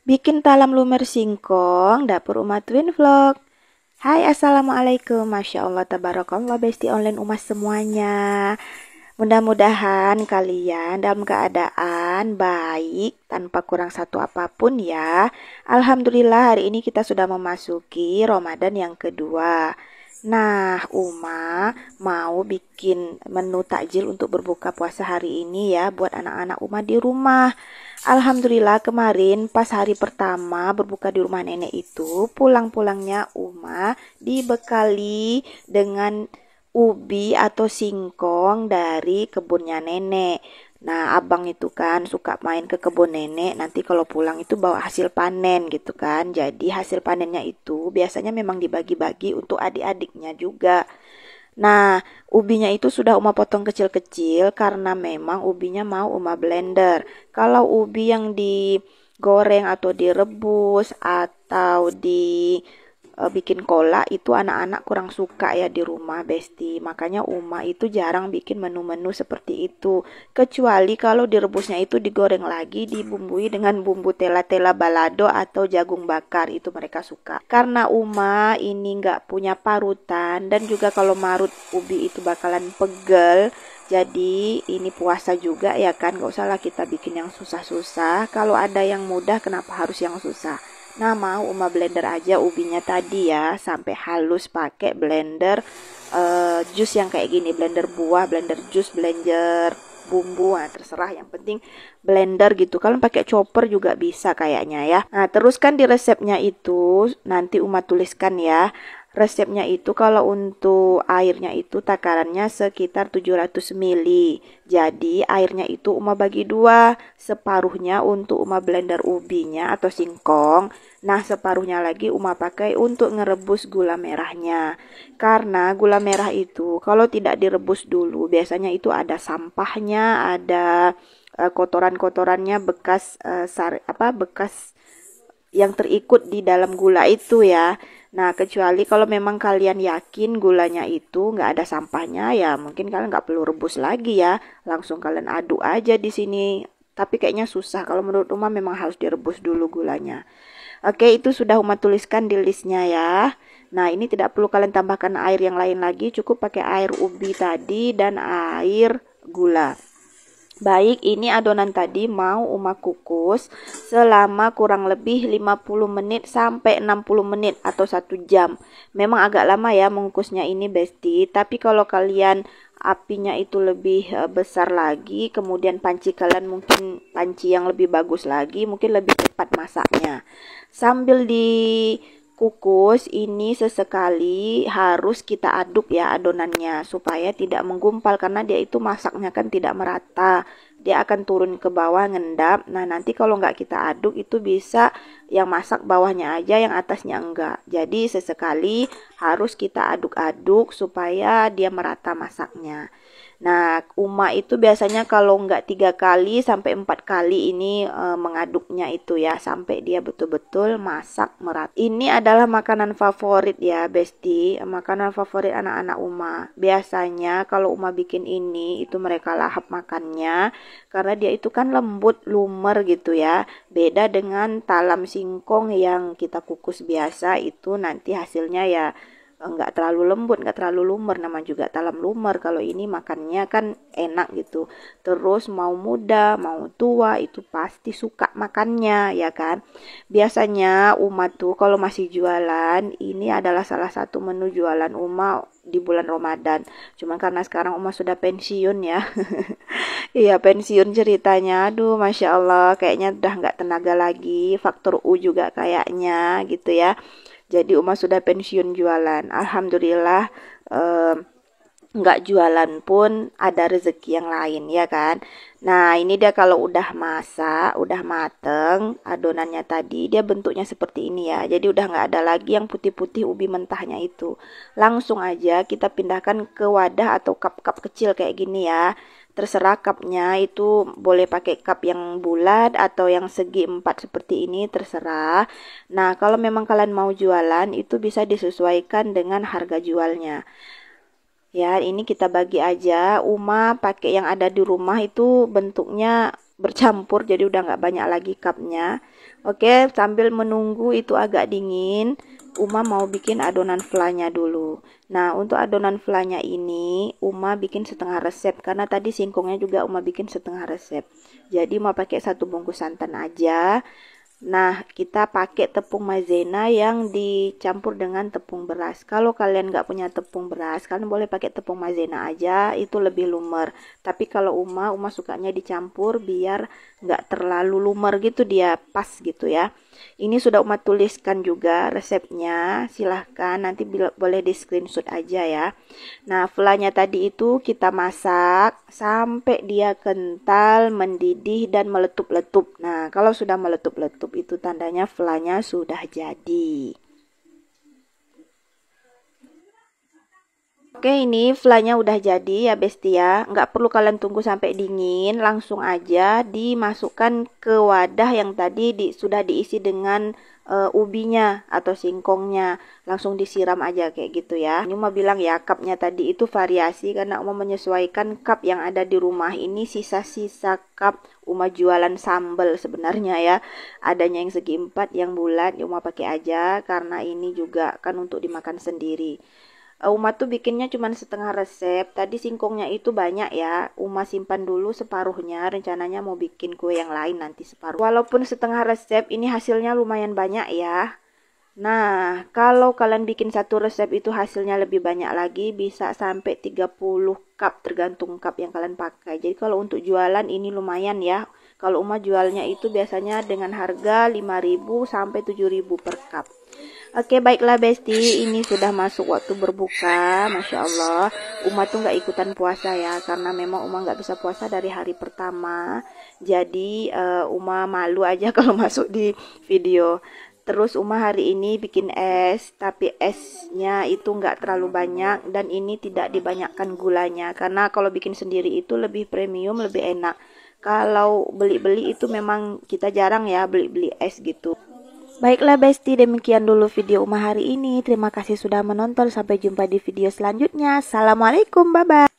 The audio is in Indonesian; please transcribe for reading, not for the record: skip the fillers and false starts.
Bikin talam lumer singkong, dapur Uma Twin Vlog. Hai, assalamualaikum, masya Allah, tabarakallah, besti online umat semuanya. Mudah-mudahan kalian dalam keadaan baik tanpa kurang satu apapun ya. Alhamdulillah, hari ini kita sudah memasuki Ramadan yang kedua. Nah, Uma mau bikin menu takjil untuk berbuka puasa hari ini ya buat anak-anak Uma di rumah. Alhamdulillah kemarin pas hari pertama berbuka di rumah nenek itu, pulang-pulangnya Uma dibekali dengan ubi atau singkong dari kebunnya nenek. Nah, abang itu kan suka main ke kebun nenek, nanti kalau pulang itu bawa hasil panen gitu kan. Jadi hasil panennya itu biasanya memang dibagi-bagi untuk adik-adiknya juga. Nah, ubinya itu sudah Uma potong kecil-kecil karena memang ubinya mau Uma blender. Kalau ubi yang digoreng atau direbus atau bikin kolak itu anak-anak kurang suka ya di rumah Besti. Makanya Uma itu jarang bikin menu-menu seperti itu. Kecuali kalau direbusnya itu digoreng lagi, dibumbui dengan bumbu tela-tela balado atau jagung bakar, itu mereka suka. Karena Uma ini nggak punya parutan dan juga kalau marut ubi itu bakalan pegel. Jadi ini puasa juga ya kan, gak usahlah kita bikin yang susah-susah. Kalau ada yang mudah kenapa harus yang susah? Nah, mau Uma blender aja ubinya tadi ya sampai halus pakai blender jus yang kayak gini, blender buah, blender jus, blender bumbu, nah terserah, yang penting blender gitu. Kalau pakai chopper juga bisa kayaknya ya. Nah, terus kan di resepnya itu nanti Uma tuliskan ya. Resepnya itu kalau untuk airnya itu takarannya sekitar 700 ml. Jadi airnya itu Uma bagi dua, separuhnya untuk Uma blender ubinya atau singkong. Nah, separuhnya lagi Uma pakai untuk ngerebus gula merahnya. Karena gula merah itu kalau tidak direbus dulu biasanya itu ada sampahnya, ada kotoran-kotorannya, bekas bekas yang terikut di dalam gula itu ya. Nah, kecuali kalau memang kalian yakin gulanya itu nggak ada sampahnya, ya mungkin kalian nggak perlu rebus lagi ya. Langsung kalian aduk aja di sini. Tapi kayaknya susah. Kalau menurut Uma memang harus direbus dulu gulanya. Oke, itu sudah Uma tuliskan di listnya ya. Nah, ini tidak perlu kalian tambahkan air yang lain lagi. Cukup pakai air ubi tadi dan air gula. Baik, ini adonan tadi mau Uma kukus selama kurang lebih 50 menit sampai 60 menit atau 1 jam. Memang agak lama ya mengukusnya ini Besti, tapi kalau kalian apinya itu lebih besar lagi, kemudian panci kalian mungkin panci yang lebih bagus lagi, mungkin lebih cepat masaknya. Sambil dikukus ini sesekali harus kita aduk ya adonannya supaya tidak menggumpal, karena dia itu masaknya kan tidak merata, dia akan turun ke bawah ngendap. Nah, nanti kalau nggak kita aduk itu bisa yang masak bawahnya aja, yang atasnya enggak. Jadi sesekali harus kita aduk-aduk supaya dia merata masaknya. Nah, Uma itu biasanya kalau nggak 3 kali sampai 4 kali ini mengaduknya itu ya sampai dia betul-betul masak merata. Ini adalah makanan favorit ya Besti, makanan favorit anak-anak Uma. Biasanya kalau Uma bikin ini itu mereka lahap makannya karena dia itu kan lembut lumer gitu ya. Beda dengan talam singkong yang kita kukus biasa, itu nanti hasilnya ya nggak terlalu lembut, nggak terlalu lumer, nama juga talam lumer. Kalau ini makannya kan enak gitu. Terus mau muda mau tua itu pasti suka makannya ya kan. Biasanya Uma tuh kalau masih jualan, ini adalah salah satu menu jualan Uma di bulan Ramadan. Cuman karena sekarang Uma sudah pensiun ya. Iya, pensiun ceritanya. Aduh, masya Allah, kayaknya udah nggak tenaga lagi. Faktor U juga kayaknya gitu ya. Jadi Uma sudah pensiun jualan. Alhamdulillah, nggak jualan pun ada rezeki yang lain ya kan. Nah, ini dia kalau udah masak, udah mateng adonannya tadi, dia bentuknya seperti ini ya. Jadi udah nggak ada lagi yang putih-putih ubi mentahnya itu. Langsung aja kita pindahkan ke wadah atau cup-cup kecil kayak gini ya. Terserah cupnya itu boleh pakai cup yang bulat atau yang segi 4 seperti ini, terserah. Nah, kalau memang kalian mau jualan itu bisa disesuaikan dengan harga jualnya. Ya, ini kita bagi aja. Uma pakai yang ada di rumah itu bentuknya bercampur, jadi udah nggak banyak lagi cupnya. Oke, sambil menunggu itu agak dingin, Uma mau bikin adonan flanya dulu. Nah, untuk adonan flanya ini Uma bikin setengah resep, karena tadi singkongnya juga Uma bikin setengah resep. Jadi mau pakai 1 bungkus santan aja. Nah, kita pakai tepung maizena yang dicampur dengan tepung beras. Kalau kalian nggak punya tepung beras, kalian boleh pakai tepung maizena aja, itu lebih lumer. Tapi kalau Uma sukanya dicampur biar nggak terlalu lumer gitu, dia pas gitu ya. Ini sudah Uma tuliskan juga resepnya, silahkan nanti boleh di screenshot aja ya. Nah, flanya tadi itu kita masak sampai dia kental, mendidih, dan meletup-letup. Nah, kalau sudah meletup-letup itu tandanya flanya sudah jadi. Oke, ini flanya udah jadi ya besti ya. Nggak perlu kalian tunggu sampai dingin, langsung aja dimasukkan ke wadah yang tadi sudah diisi dengan ubinya atau singkongnya. Langsung disiram aja kayak gitu ya. Ini Uma bilang ya, cupnya tadi itu variasi karena Uma menyesuaikan cup yang ada di rumah ini, sisa-sisa cup Uma jualan sambal sebenarnya ya. Adanya yang segi 4, yang bulat, ya Uma pakai aja karena ini juga kan untuk dimakan sendiri. Uma tuh bikinnya cuma setengah resep. Tadi singkongnya itu banyak ya. Uma simpan dulu separuhnya. Rencananya mau bikin kue yang lain nanti separuh. Walaupun setengah resep, ini hasilnya lumayan banyak ya. Nah, kalau kalian bikin 1 resep itu hasilnya lebih banyak lagi, bisa sampai 30 cup tergantung cup yang kalian pakai. Jadi kalau untuk jualan ini lumayan ya. Kalau Uma jualnya itu biasanya dengan harga 5.000 sampai 7.000 per cup. Oke, baiklah besti, ini sudah masuk waktu berbuka. Masya Allah, Uma tuh nggak ikutan puasa ya, karena memang Uma nggak bisa puasa dari hari pertama. Jadi Uma malu aja kalau masuk di video. Terus Uma hari ini bikin es, tapi esnya itu nggak terlalu banyak dan ini tidak dibanyakkan gulanya. Karena kalau bikin sendiri itu lebih premium, lebih enak. Kalau beli-beli itu memang kita jarang ya beli-beli es gitu. Baiklah besti, demikian dulu video Uma hari ini. Terima kasih sudah menonton. Sampai jumpa di video selanjutnya. Assalamualaikum, bye-bye.